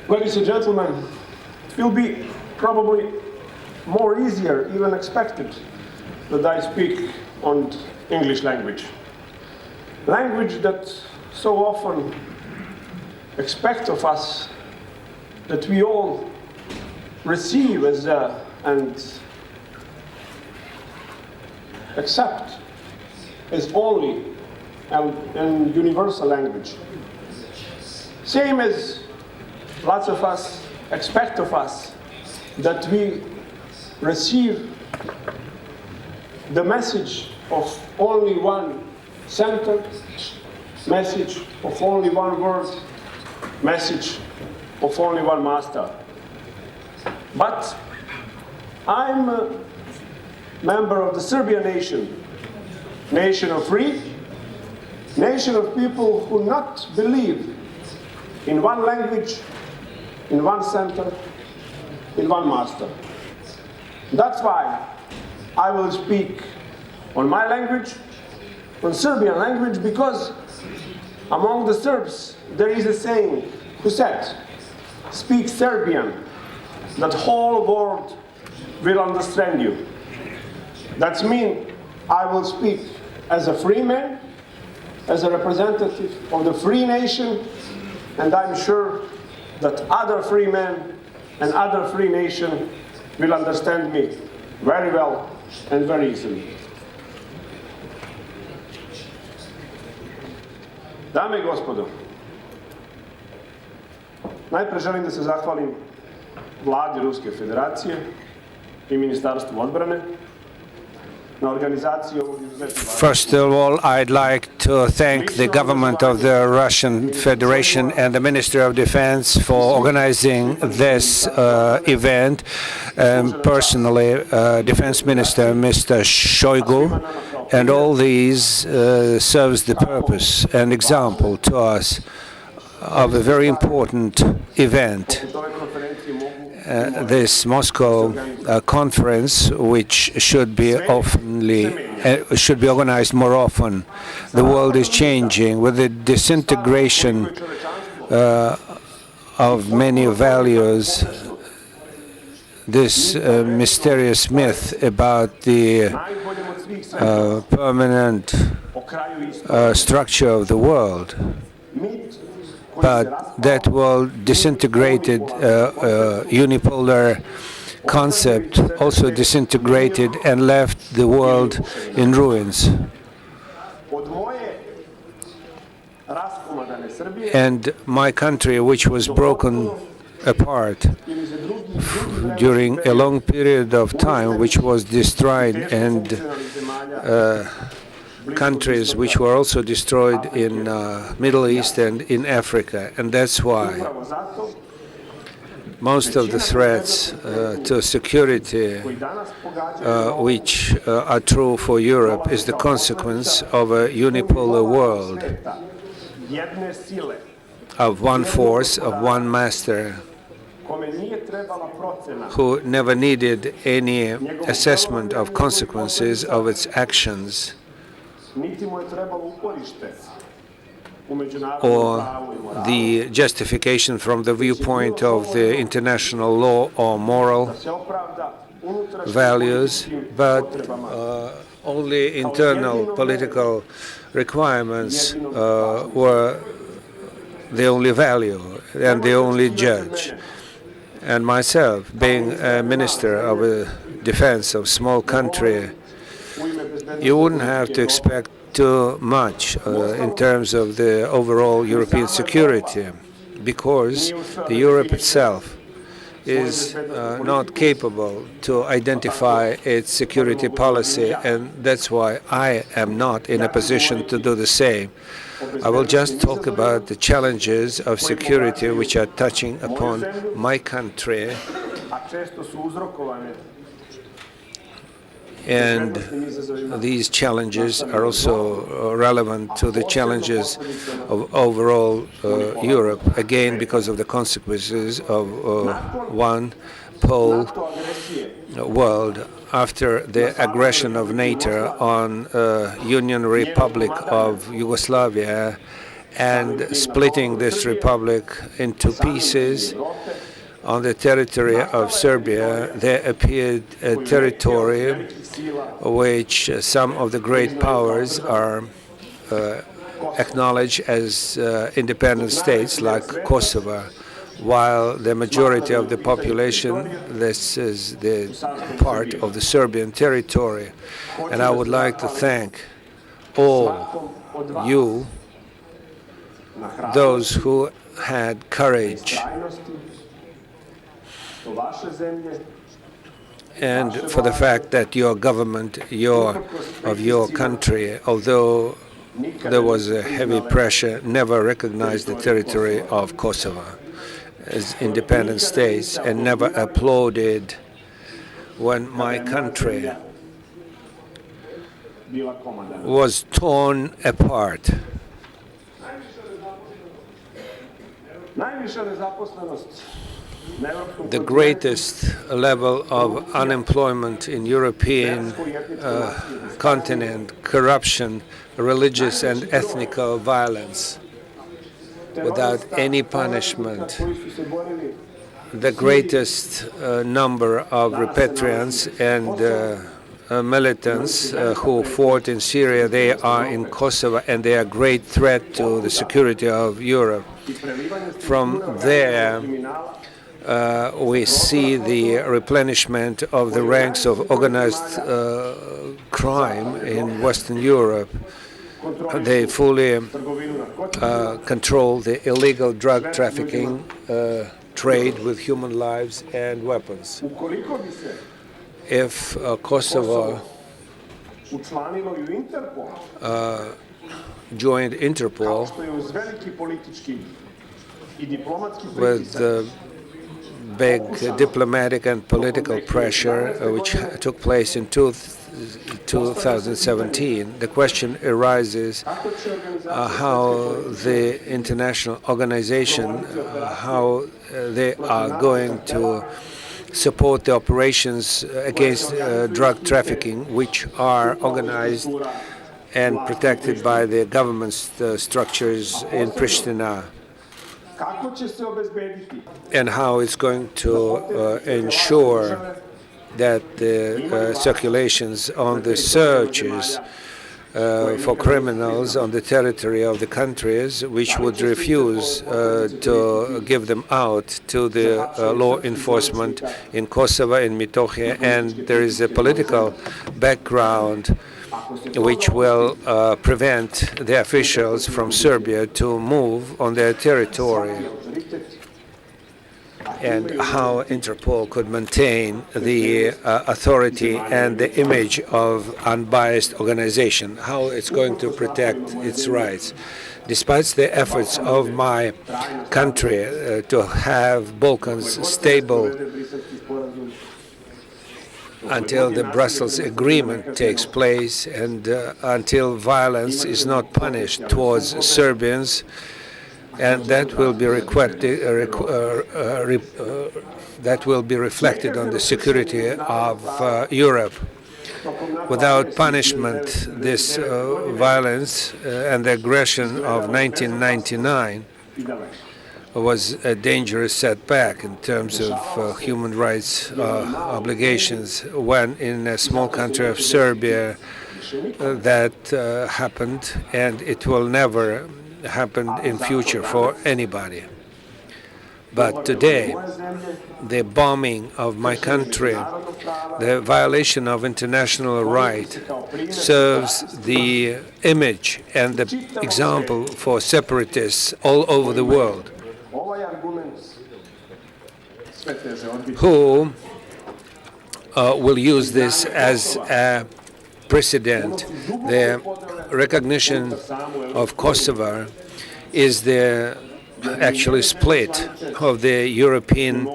Ladies and gentlemen, it will be probably more easier, even expected, that I speak on English language. Language that so often expect of us that we all receive as and accept as only and universal language. Same as lots of us expect of us that we receive the message of only one sentence, message of only one word, message of only one master. But I'm a member of the Serbian nation, nation of free, nation of people who not believe in one language, in one center, in one master. That's why I will speak on my language, on Serbian language, because among the Serbs there is a saying who said, speak Serbian, that whole world will understand you. That means I will speak as a free man, as a representative of the free nation, and I'm sure that other free men and other free nation will understand me very well and very easily. Dame I gospodo, najpre želim da se zahvalim Vladi Ruske Federacije I Ministarstvu odbrane. First of all, I'd like to thank the government of the Russian Federation and the Ministry of Defense for organizing this event. Personally, Defense Minister Mr. Shoigu, and all these serves the purpose and example to us of a very important event. This Moscow conference, which should be organized more often. The world is changing with the disintegration of many values. This mysterious myth about the permanent structure of the world. But that world disintegrated unipolar concept also disintegrated and left the world in ruins. And my country, which was broken apart during a long period of time, which was destroyed, and countries which were also destroyed in Middle East and in Africa. And that's why most of the threats to security which are true for Europe is the consequence of a unipolar world, of one force, of one master, who never needed any assessment of consequences of its actions or the justification from the viewpoint of the international law or moral values, but only internal political requirements were the only value and the only judge. And myself, being a minister of defense of a small country, you wouldn't have to expect too much in terms of the overall European security, because the Europe itself is not capable to identify its security policy, and that's why I am not in a position to do the same. I will just talk about the challenges of security which are touching upon my country, and these challenges are also relevant to the challenges of overall Europe, again because of the consequences of one pole world. After the aggression of NATO on Union Republic of Yugoslavia and splitting this republic into pieces. On the territory of Serbia, there appeared a territory which some of the great powers are acknowledged as independent states, like Kosovo, while the majority of the population, this is the part of the Serbian territory. And I would like to thank all you, those who had courage and for the fact that your government, of your country, although there was a heavy pressure, never recognized the territory of Kosovo as independent states and never applauded when my country was torn apart. The greatest level of unemployment in European continent, corruption, religious and ethnic violence, without any punishment. The greatest number of repatriants and militants who fought in Syria, they are in Kosovo, and they are a great threat to the security of Europe. From there, we see the replenishment of the ranks of organized crime in Western Europe. They fully control the illegal drug trafficking, trade with human lives and weapons. If Kosovo joined Interpol with big diplomatic and political pressure which took place in 2017, the question arises how the international organization, how they are going to support the operations against drug trafficking, which are organized and protected by the government structures in Pristina, and how it's going to ensure that the circulations on the searches for criminals on the territory of the countries which would refuse to give them out to the law enforcement in Kosovo and Metohija. And there is a political background which will prevent the officials from Serbia to move on their territory, and how Interpol could maintain the authority and the image of unbiased organization, how it's going to protect its rights. Despite the efforts of my country to have Balkans stable until the Brussels Agreement takes place and until violence is not punished towards Serbians, and that will be reflected on the security of Europe. Without punishment, this violence and the aggression of 1999 was a dangerous setback in terms of human rights obligations, when in a small country of Serbia that happened, and it will never happen in future for anybody. But today, the bombing of my country, the violation of international right, serves the image and the example for separatists all over the world, who will use this as a precedent. The recognition of Kosovo is the actually split of the European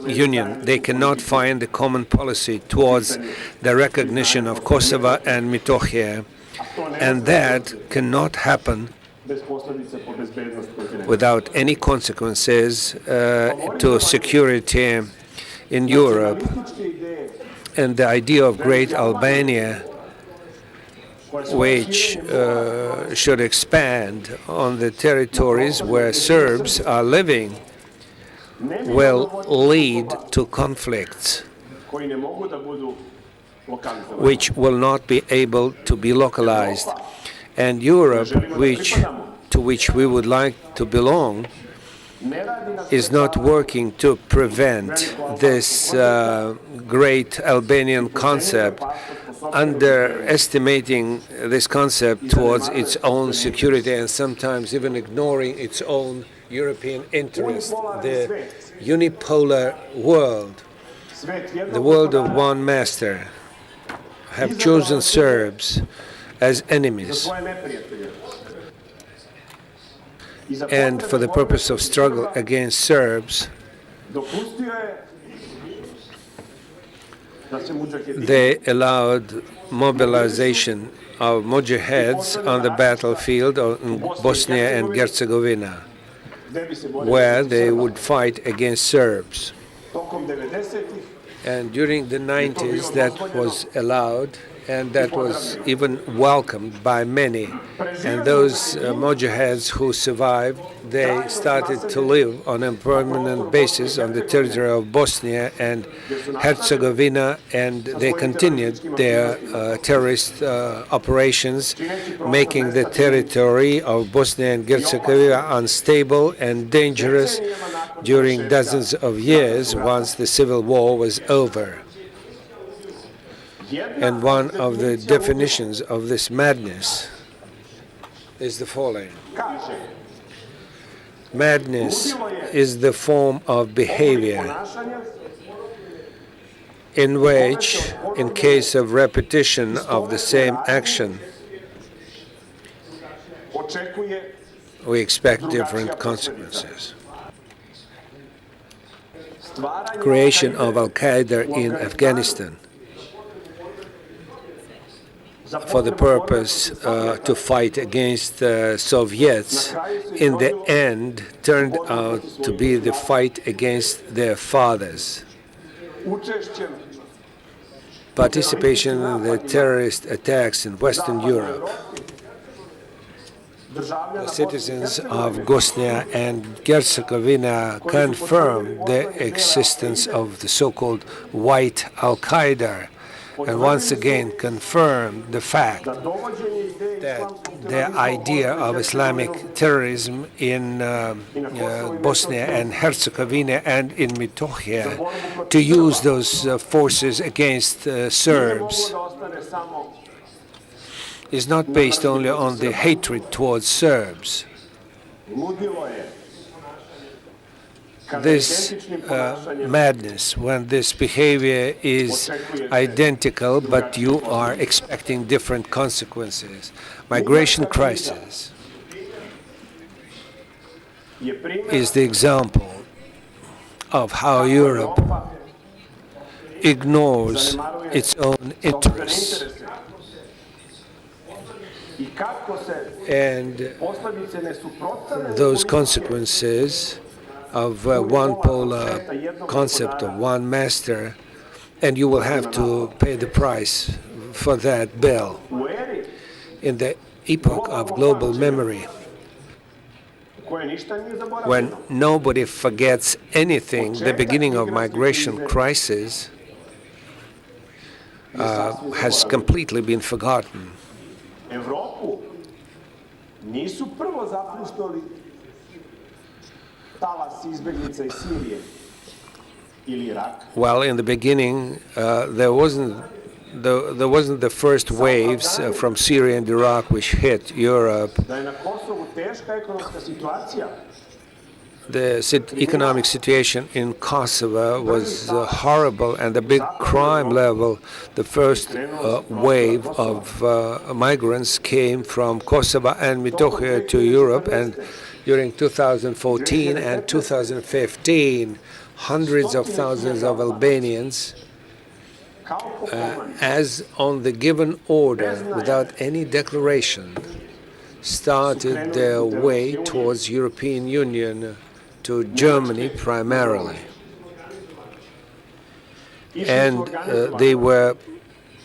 Union. They cannot find a common policy towards the recognition of Kosovo and Metohija, and that cannot happen without any consequences to security in Europe. And the idea of Great Albania which should expand on the territories where Serbs are living, will lead to conflicts which will not be able to be localized. And Europe, to which we would like to belong, is not working to prevent this great Albanian concept, underestimating this concept towards its own security and sometimes even ignoring its own European interest. The unipolar world, the world of one master, have chosen Serbs as enemies. And for the purpose of struggle against Serbs, they allowed mobilization of mujahids on the battlefield in Bosnia and Herzegovina, where they would fight against Serbs. And during the 90s, that was allowed, and that was even welcomed by many. And those mujahids who survived, they started to live on a permanent basis on the territory of Bosnia and Herzegovina, and they continued their terrorist operations, making the territory of Bosnia and Herzegovina unstable and dangerous during dozens of years once the civil war was over. And one of the definitions of this madness is the following. Madness is the form of behavior in which, in case of repetition of the same action, we expect different consequences. Creation of Al-Qaeda in Afghanistan for the purpose to fight against the Soviets, in the end turned out to be the fight against their fathers. Participation in the terrorist attacks in Western Europe. The citizens of Bosnia and Herzegovina confirmed the existence of the so-called white Al-Qaeda, and once again confirmed the fact that the idea of Islamic terrorism in Bosnia and Herzegovina and in Metohija, to use those forces against Serbs, is not based only on the hatred towards Serbs. This madness, when this behavior is identical, but you are expecting different consequences. Migration crisis is the example of how Europe ignores its own interests. And those consequences of one polar concept of one master, and you will have to pay the price for that bill. In the epoch of global memory, when nobody forgets anything, the beginning of migration crisis has completely been forgotten. Well, in the beginning, there wasn't the first waves from Syria and Iraq which hit Europe. The economic situation in Kosovo was horrible, and the big crime level, the first wave of migrants came from Kosovo and Metohija to Europe, and during 2014 and 2015, hundreds of thousands of Albanians, as on the given order, without any declaration, started their way towards European Union, to Germany primarily. And they were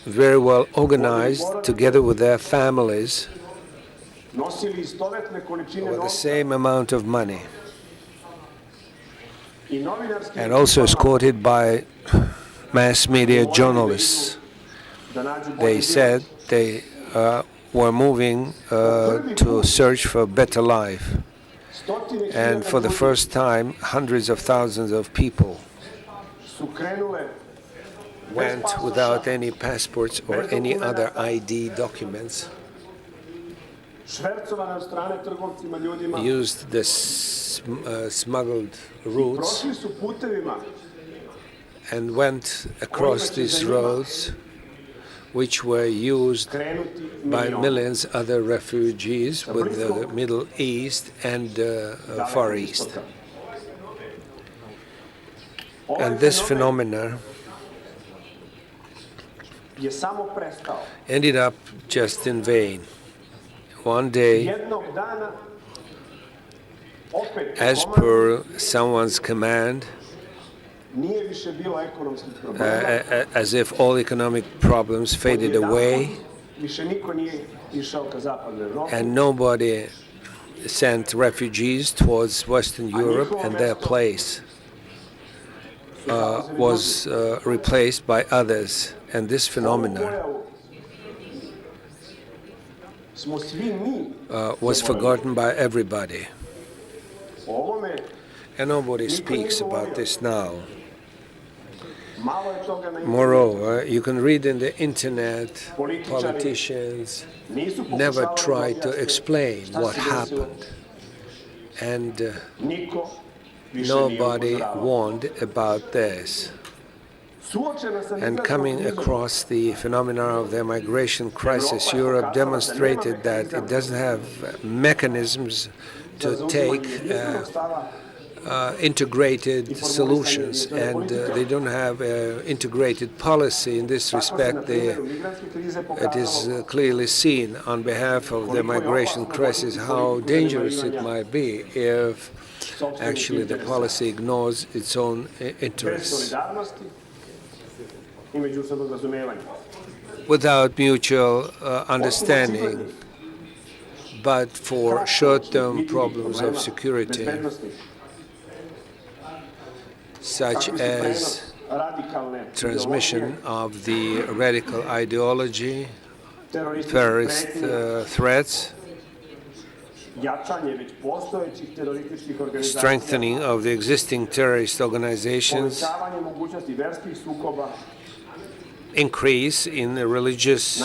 very well organized, together with their families, nosili istovetne količine with the novca same amount of money, i novinarski and also escorted by mass media journalists. da nađu bolji They život. said they were moving to search for a better life. Stotine And hiljada for the ljudi first time, hundreds of thousands of people su krenule went without any passports or any other ID documents, švercovane od strane trgovcima ljudima, used the smuggled routes prošli su putevima and went across these roads, which were used krenuti by milioni. millions other refugees with the Middle East and Far East. Ovaj And this fenomen phenomena je samo prestao. ended up just in vain. One day, Jednog dana opet as per someone's command, nije više bilo ekonomskih problema. as if all economic problems faded away, Više niko nije išao ka zapadnoj Evropi. and nobody sent refugees towards Western Europe, and their place was replaced by others. And this phenomena Smo svi mi was forgotten by everybody. o ovome, And nobody speaks about this now. malo je toga na internetu. Moreover, you can read in the internet, politicians Nisu never pokušavali try da to objasne explain šta what se desilo. happened. And Niko više nije nobody upozoravao. warned about this. Suočena sa And migrantskom coming krizom, across the phenomena of the migration crisis, Europe demonstrated that it doesn't have mechanisms to take jedinstvenog stava integrated solutions, and they don't have integrated policy in this Tako se, na respect. primjer, u migrantske krize It is pokazalo clearly seen on behalf of the migration crisis how dangerous it might be if actually the policy ignores its own bez interests. solidarnosti i međusobnog razumevanja. Without mutual understanding, but for short-term problems of security, Bezbednosti, such kakvi su as prenos radikalne transmission ideologije, of the radical ideology, terorističkih terrorist pretnji, threats, jačanje već postojećih terorističkih organizacija, strengthening of the existing terrorist organizations, povećavanje mogućnosti verskih sukoba, increase in the religious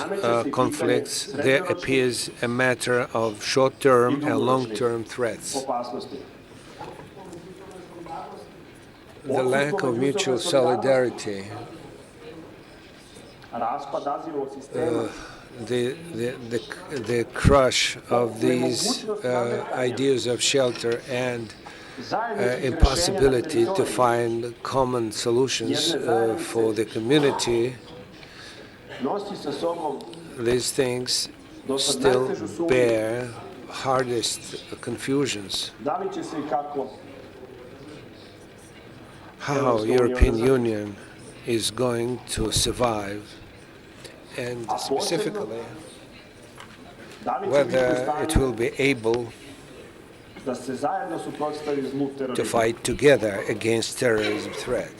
conflicts, there appears a matter of short-term and long-term threats. opasnosti. The lack of mutual solidarity, Raspad azilnog sistema, the crush of these ideas of shelter and zajedničkih impossibility rješenja na to teritoriju find common solutions for the community, nosi sa sobom these things still bear hardest confusions. da li će se i kako How European Union is going to survive, and specifically da li će biti u whether it stanju will be able da se zajedno suprotstavi zlu to terorizma. fight together against terrorism threat.